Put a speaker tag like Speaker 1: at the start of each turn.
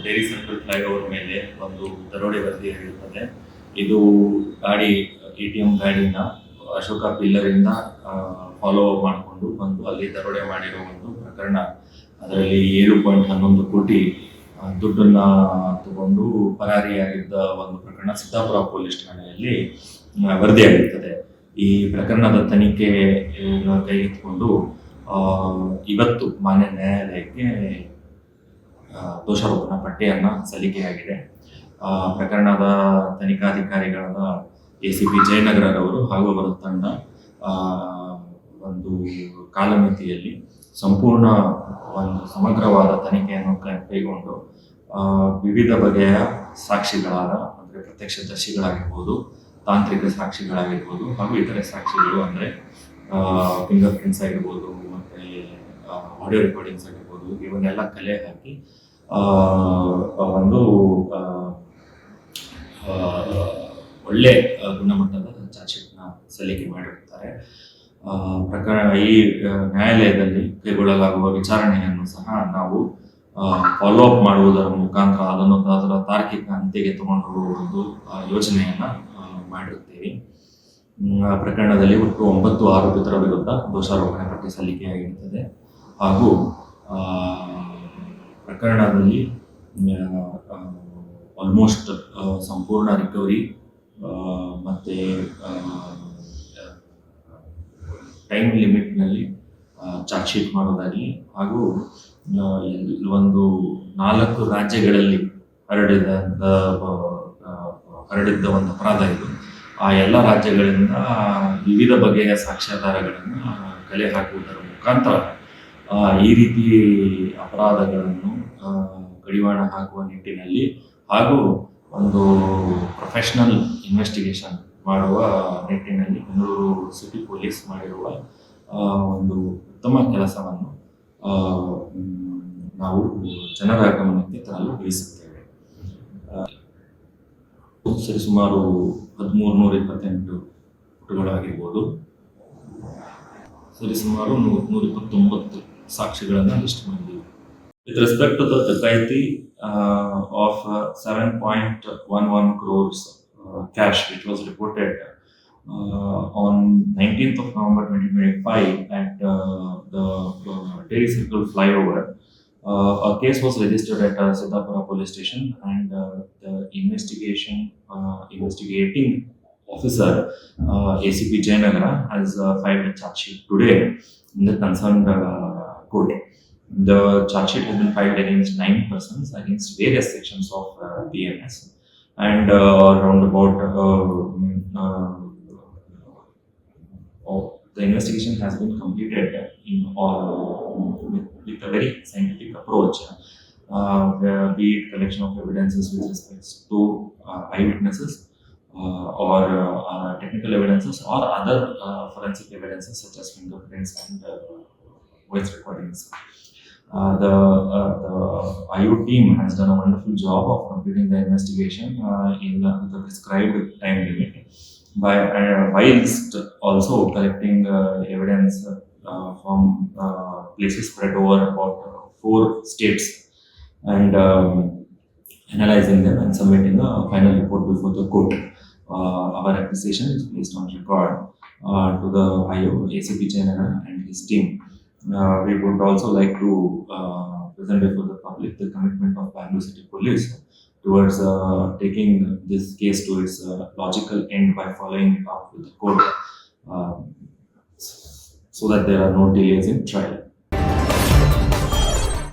Speaker 1: Dairy circle flyover ಮೇಲೆ ಒಂದು ದರೋಡೆ ವರದಿಯಾಗಿರುತ್ತದೆ. ಇದು ಗಾಡಿ ATM ಗಾಡಿನ ಅಶೋಕ ಪಿಲ್ಲರಿಂದ ಫಾಲೋ ಮಾಡಿಕೊಂಡು ಬಂದು ಅಲ್ಲಿ ದರೋಡೆ ಮಾಡಿರೋ ಒಂದು ಪ್ರಕರಣ. ಅದರಲ್ಲಿ 7.11 ಕೋಟಿ ದುಡ್ಡನ್ನ ತಗೊಂಡು ಪರಾರಿಯಾಗಿದ್ದ ಒಂದು ಪ್ರಕರಣ ಸಿದ್ದಾಪುರ ಪೊಲೀಸ್ ಠಾಣೆಯಲ್ಲಿ ವರದಿಯಾಗಿರುತ್ತದೆ. ಈ ಪ್ರಕರಣದ ತನಿಖೆ ಕೈಗೆತ್ತಿಕೊಂಡು ಇವತ್ತು ಮಾನ್ಯ ನ್ಯಾಯಾಲಯಕ್ಕೆ ದೋಷಾರೋಪಣಾ ಪಟ್ಟಿಯನ್ನು ಸಲ್ಲಿಕೆಯಾಗಿದೆ. ಪ್ರಕರಣದ ತನಿಖಾಧಿಕಾರಿಗಳಾದ ACP ಜಯನಗರರವರು ಹಾಗೂ ಅವರ ತಂಡ ಒಂದು ಕಾಲಮಿತಿಯಲ್ಲಿ ಸಂಪೂರ್ಣ ಒಂದು ಸಮಗ್ರವಾದ ತನಿಖೆಯನ್ನು ಕೈಗೊಂಡು ವಿವಿಧ ಬಗೆಯ ಸಾಕ್ಷಿಗಳಾದ ಅಂದರೆ ಪ್ರತ್ಯಕ್ಷದರ್ಶಿಗಳಾಗಿರ್ಬೋದು, ತಾಂತ್ರಿಕ ಸಾಕ್ಷಿಗಳಾಗಿರ್ಬೋದು ಹಾಗೂ ಇತರೆ ಸಾಕ್ಷಿಗಳು ಅಂದರೆ ಫಿಂಗರ್ ಪ್ರಿಂಟ್ಸ್ ಆಗಿರ್ಬೋದು ಮತ್ತು ಆಡಿಯೋ ರೆಕಾರ್ಡಿಂಗ್ಸ್ ಆಗಿರ್ಬೋದು, ಇವನ್ನೆಲ್ಲ ಕಲೆ ಹಾಕಿ ಒಂದು ಒಳ್ಳೆ ಗುಣಮಟ್ಟದ ಚಾರ್ಜ್ ಶೀಟ್ನ ಸಲ್ಲಿಕೆ ಮಾಡಿರುತ್ತಾರೆ. ಪ್ರಕರಣ ಈ ನ್ಯಾಯಾಲಯದಲ್ಲಿ ಕೈಗೊಳ್ಳಲಾಗುವ ವಿಚಾರಣೆಯನ್ನು ಸಹ ನಾವು ಫಾಲೋ ಅಪ್ ಮಾಡುವುದರ ಮುಖಾಂತರ ಅದನ್ನು ಅದರ ತಾರ್ಕಿಕ ಅಂತ್ಯಕ್ಕೆ ತಗೊಂಡು ಹೋಗುವ ಒಂದು ಯೋಜನೆಯನ್ನು ಮಾಡಿರುತ್ತೇವೆ. ಪ್ರಕರಣದಲ್ಲಿ ಒಟ್ಟು 9 ಆರೋಪಿತರ ವಿರುದ್ಧ ದೋಷಾರೋಪಣೆ ಪಟ್ಟಿ ಸಲ್ಲಿಕೆಯಾಗಿರುತ್ತದೆ ಹಾಗೂ ಪ್ರಕರಣದಲ್ಲಿ ಆಲ್ಮೋಸ್ಟ್ ಸಂಪೂರ್ಣ ರಿಕವರಿ ಮತ್ತು ಟೈಮ್ ಲಿಮಿಟ್ನಲ್ಲಿ ಚಾರ್ಜ್ ಶೀಟ್ ಮಾಡೋದಾಗಲಿ ಹಾಗೂ ಒಂದು 4 ರಾಜ್ಯಗಳಲ್ಲಿ ಹರಡಿದ್ದ ಒಂದು ಅಪರಾಧ ಇದು. ಆ ಎಲ್ಲ ರಾಜ್ಯಗಳಿಂದ ವಿವಿಧ ಬಗೆಯ ಸಾಕ್ಷ್ಯಾಧಾರಗಳನ್ನು ಕಲೆ ಹಾಕುವುದರ ಮುಖಾಂತರ ಈ ರೀತಿ ಅಪರಾಧಗಳನ್ನು ಕಡಿವಾಣ ಹಾಕುವ ನಿಟ್ಟಿನಲ್ಲಿ ಹಾಗೂ ಒಂದು ಪ್ರೊಫೆಷನಲ್ ಇನ್ವೆಸ್ಟಿಗೇಷನ್ ಮಾಡುವ ನಿಟ್ಟಿನಲ್ಲಿ ಬೆಂಗಳೂರು ಸಿಟಿ ಪೊಲೀಸ್ ಮಾಡಿರುವ ಒಂದು ಉತ್ತಮ ಕೆಲಸವನ್ನು ನಾವು ಜನರ ಗಮನಕ್ಕೆ ತರಲು ಬಯಸುತ್ತೇವೆ. ಸರಿಸುಮಾರು 1328 ಪುಟಗಳಾಗಿರ್ಬೋದು, ಸರಿಸುಮಾರು 129 ಸಾಕ್ಷಿಗಳನ್ನು ಲಿಸ್ಟ್ ಮಾಡಿದ್ದೀವಿ. With respect to the dacoity of 7.11 crores cash which was reported on 19th of November 2025 at the Dairy Circle flyover, a case was registered at Siddhapura police station and the investigating officer ACP Jayanagara has filed a charge sheet today in the concerned court. The charge sheet has been filed against 9 persons against various sections of BNS and around about the investigation has been completed with a very scientific approach, be it collection of evidences with respect to eyewitnesses or technical evidences or other forensic evidences such as fingerprints and voice recordings. The IU team has done a wonderful job of completing the investigation in the prescribed time limit whilst also collecting evidence from places spread over about 4 states and analyzing them and submitting a final report before the court. Our appreciation is placed on record to the IO ACP Jayanagara and his team. We would also like to present before the public the commitment of Bangalore City Police towards taking this case to its logical end by following it up with the court so that there are no delays in trial.